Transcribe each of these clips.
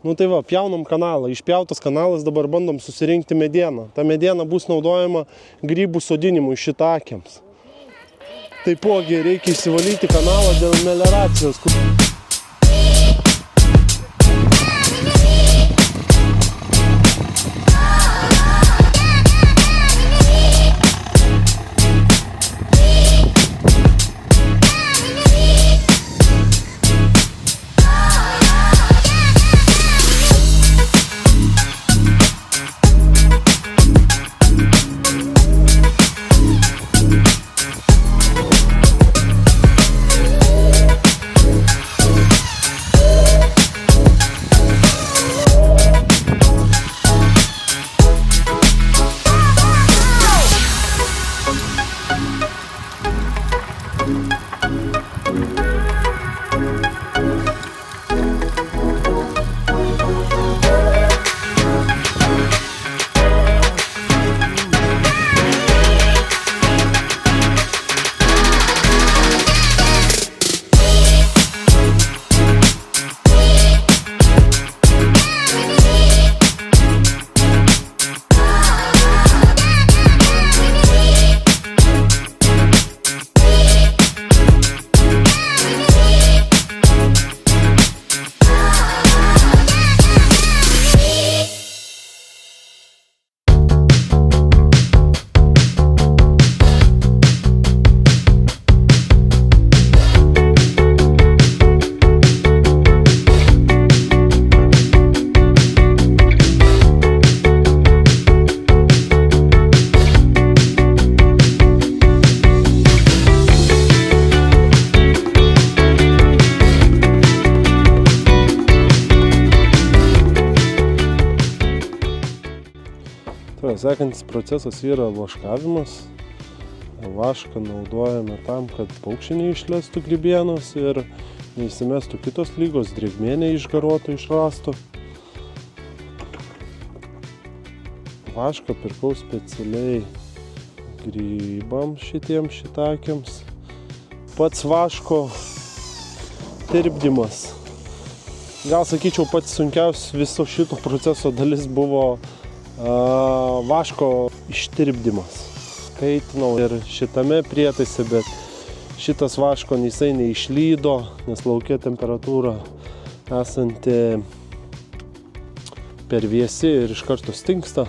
Nu tai va, pjaunam kanalą. Išpjautas kanalas, dabar bandom susirinkti medieną. Ta mediena bus naudojama grybų sodinimui šitakėms. Taipogi reikia išsivalyti kanalą dėl melioracijos. Sekantis procesas yra vaškavimas. Vašką naudojame tam, kad paukščiai neišlestų grybienos ir neįsimestų kitos ligos, drėgmė neišgaruotų iš rąsto. Vašką pirkau specialiai grybams šitakėms. Pats vaško tirpdymas. Gal sakyčiau, pats sunkiausias viso šito proceso dalis buvo vaško ištirpdymas. Kaitinau ir šitame prietaise, bet šitas vaško jisai neišlydo, nes lauke temperatūra esanti per vėsi ir iš karto stingsta.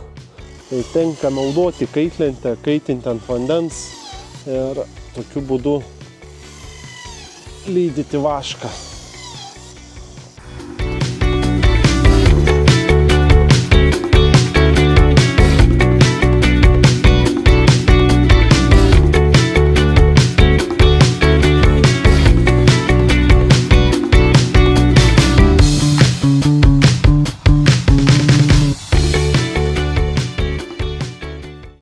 Tai tenka naudoti kaitlentę, kaitinti ant vandens ir tokiu būdu lydyti vašką.